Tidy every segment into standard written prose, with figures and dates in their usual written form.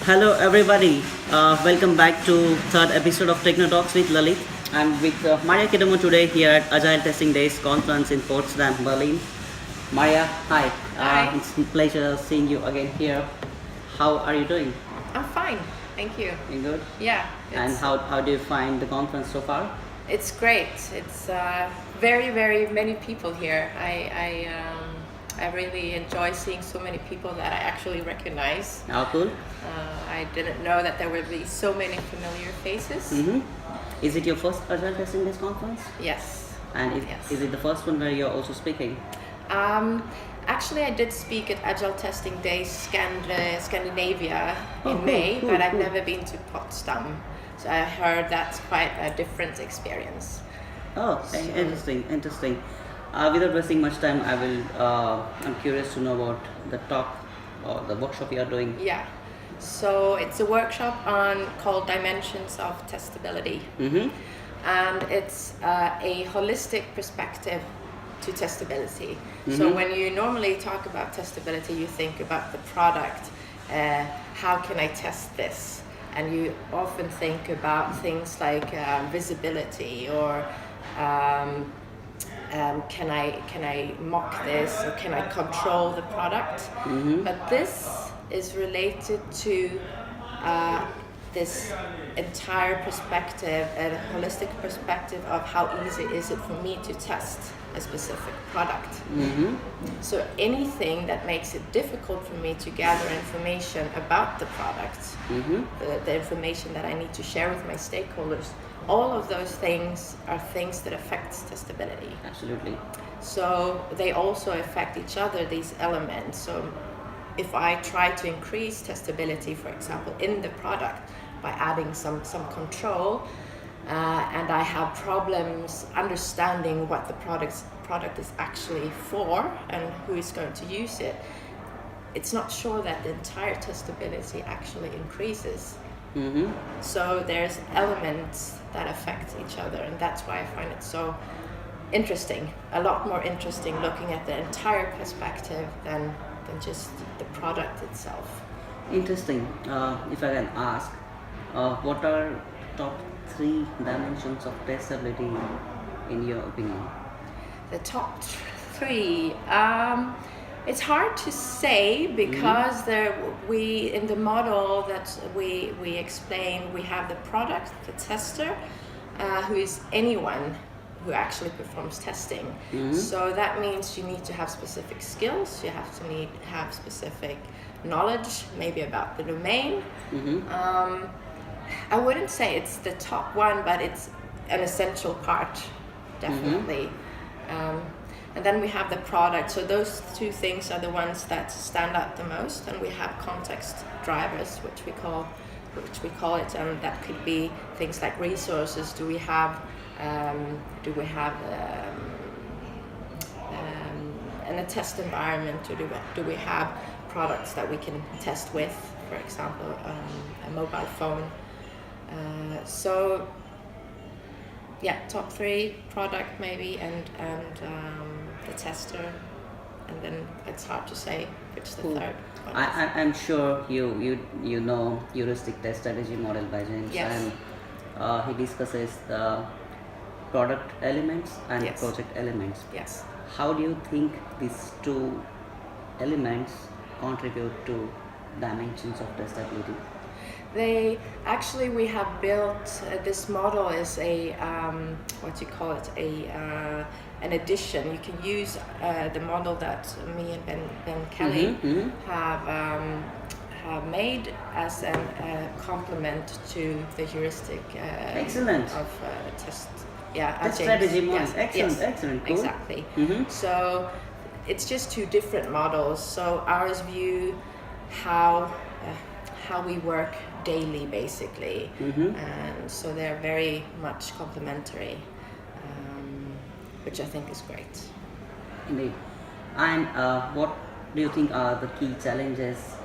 Hello, everybody. Welcome back to third episode of Techno Talks with Lalit. I'm with Maria Kedemo today here at Agile Testing Days conference in Potsdam, Berlin. Maria, hi. Hi. It's a pleasure seeing you again here. How are you doing? I'm fine, thank you. You good? Yeah. And how do you find the conference so far? It's great. It's very many people here. I really enjoy seeing so many people that I actually recognize. Oh, cool. I didn't know that there would be so many familiar faces. Mm-hmm. Is it your first Agile Testing Days conference? Yes. And Yes. is it the first one where you're also speaking? Actually, I did speak at Agile Testing Days Scandinavia in cool, May, cool, but I've cool. never been to Potsdam. So I heard that's quite a different experience. Oh, interesting. Without wasting much time, I'm curious to know about the talk or the workshop you are doing. Yeah. So it's a workshop called Dimensions of Testability. Mm-hmm. And it's a holistic perspective to testability. Mm-hmm. So when you normally talk about testability, you think about the product. How can I test this? And you often think about things like visibility or can I mock this or can I control the product? Mm-hmm. But this is related to this entire perspective, a holistic perspective of how easy is it for me to test a specific product. Mm-hmm. So anything that makes it difficult for me to gather information about the product, Mm-hmm. the information that I need to share with my stakeholders, all of those things are things that affect testability. Absolutely. So they also affect each other, these elements. So if I try to increase testability, for example, in the product by adding some control, and I have problems understanding what the product is actually for and who is going to use it, it's not sure that the entire testability actually increases. Mm-hmm. So there's elements that affect each other, and that's why I find it so interesting, a lot more interesting looking at the entire perspective than just the product itself. Interesting. If I can ask, what are top 3 dimensions of testability in your opinion? The top three, it's hard to say because we in the model that we explain, we have the product, the tester, who is anyone who actually performs testing. Mm-hmm. So that means you need to have specific skills, you have to have specific knowledge, maybe about the domain. Mm-hmm. I wouldn't say it's the top one, but it's an essential part, definitely. And then we have the product. So those two things are the ones that stand out the most. And we have context drivers, which we call it, and that could be things like resources. Do we have in a test environment, or do we have products that we can test with, for example, a mobile phone? So yeah, top 3, product maybe, and the tester, and then it's hard to say which the Cool. third one is. I'm sure you know heuristic test strategy model by James, Yes. and he discusses the product elements and Yes. project elements. Yes. How do you think these 2 elements contribute to dimensions of testability? We have built this model is an addition. You can use the model that me and Ben Kelly have made as a complement to the heuristic Excellent. of test. Yeah, Test James. strategy model. Yes, Excellent, yes, excellent, cool. Exactly. Mm-hmm. So it's just 2 different models. So ours view how we work daily, basically, and so they're very much complementary, which I think is great. Indeed. And what do you think are the key challenges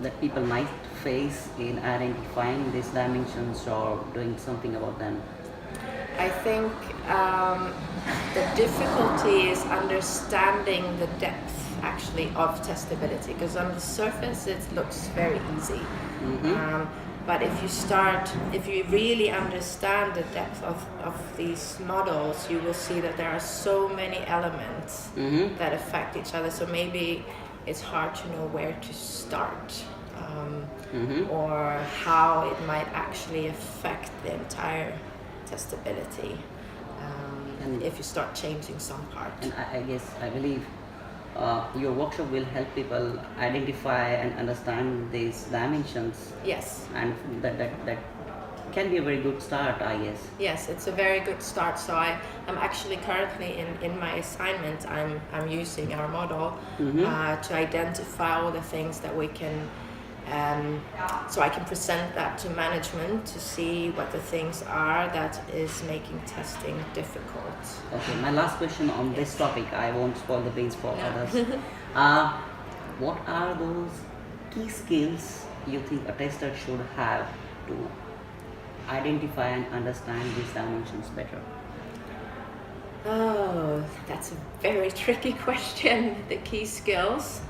that people might face in identifying these dimensions or doing something about them? I think the difficulty is understanding the depth actually of testability, because on the surface it looks very easy. But if you really understand the depth of these models, you will see that there are so many elements that affect each other. So maybe it's hard to know where to start, or how it might actually affect the entire testability if you start changing some part. And I believe your workshop will help people identify and understand these dimensions. Yes. And that can be a very good start, I guess. Yes, it's a very good start. So I'm actually currently in my assignment, I'm using our model to identify all the things that we can, so I can present that to management to see what the things are that is making testing difficult. Okay, my last question on this topic, I won't spoil the beans for others. What are those key skills you think a tester should have to identify and understand these dimensions better? Oh, that's a very tricky question. The key skills.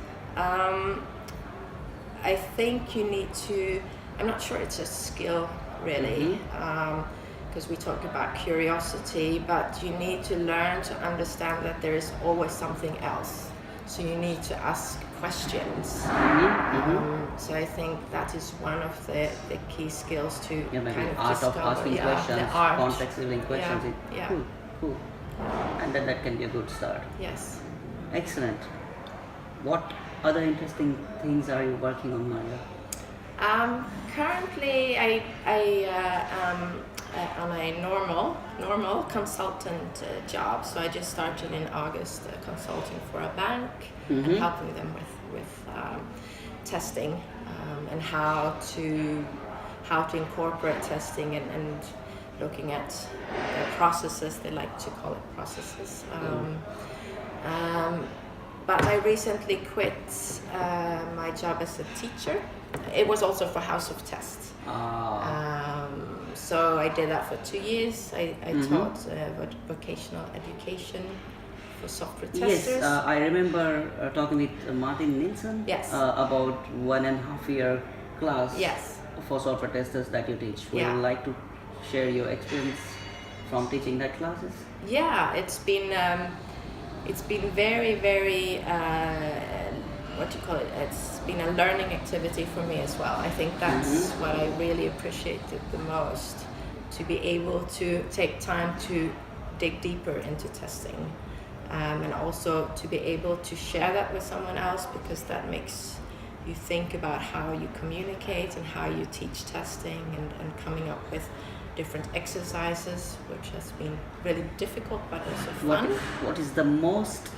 I think you need to, I'm not sure it's a skill really, because we talked about curiosity, but you need to learn to understand that there is always something else. So you need to ask questions. So I think that is one of the key skills to maybe kind of art discover. of asking questions, the art. context revealing questions. Yeah. Cool. And then that can be a good start. Yes. Excellent. What other interesting things are you working on, Maria? Currently, I am on a normal consultant job. So I just started in August consulting for a bank and helping them with testing and how to incorporate testing and looking at processes. They like to call it processes. But I recently quit my job as a teacher. It was also for House of Test. So I did that for 2 years. I taught vocational education for software testers. Yes, I remember talking with Martin Nilsson about 1.5 year class for software testers that you teach. Would you like to share your experience from teaching that classes? Yeah, it's been very, very, it's been a learning activity for me as well. I think that's what I really appreciated the most, to be able to take time to dig deeper into testing, and also to be able to share that with someone else, because that makes you think about how you communicate and how you teach testing, and coming up with different exercises, which has been really difficult but also fun. What is the most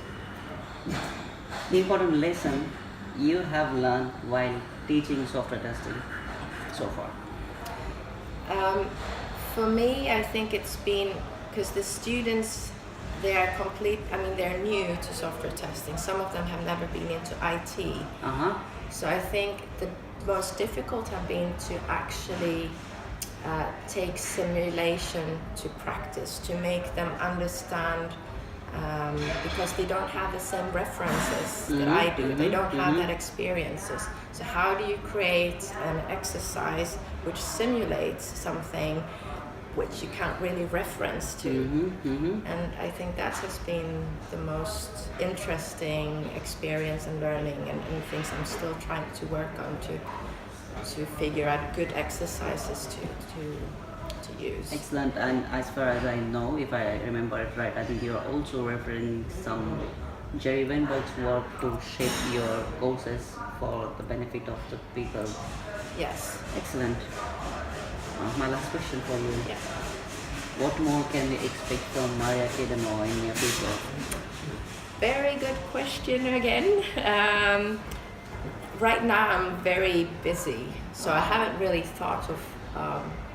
important lesson you have learned while teaching software testing so far? For me, I think it's been because the students, they're new to software testing. Some of them have never been into IT. So I think the most difficult have been to actually take simulation to practice, to make them understand, because they don't have the same references that I do. They don't have that experiences. So how do you create an exercise which simulates something which you can't really reference to? And I think that has been the most interesting experience and learning, and things I'm still trying to work on to figure out good exercises to use. Excellent. And as far as I know, if I remember it right, I think you're also referring some Jerry Weinberg's work to shape your courses for the benefit of the people. Yes. Excellent. My last question for you. Yeah. What more can we expect from Maria Kedemo in your future? Very good question again. Right now I'm very busy, so I haven't really thought of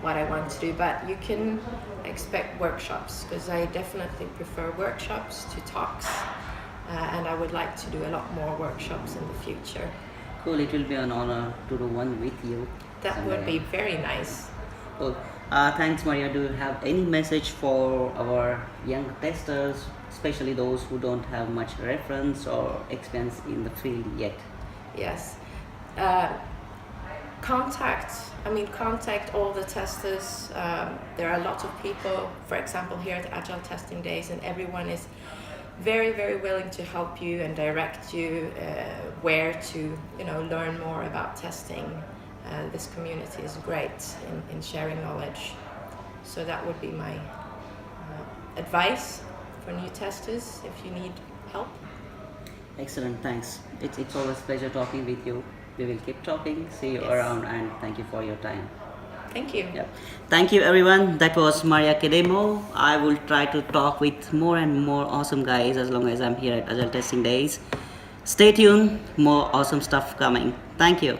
what I want to do, but you can expect workshops, because I definitely prefer workshops to talks, and I would like to do a lot more workshops in the future. Cool, it will be an honor to do one with you. That would be very nice. Cool. Thanks, Maria. Do you have any message for our young testers, especially those who don't have much reference or experience in the field yet? Yes. Contact all the testers. There are a lot of people, for example, here at Agile Testing Days, and everyone is very, very willing to help you and direct you where to, learn more about testing. This community is great in sharing knowledge. So that would be my advice for new testers if you need help. Excellent, thanks. It's always a pleasure talking with you. We will keep talking. See you Yes. around, and thank you for your time. Thank you. Yeah. Thank you everyone. That was Maria Kedemo. I will try to talk with more and more awesome guys as long as I'm here at Agile Testing Days. Stay tuned, more awesome stuff coming. Thank you.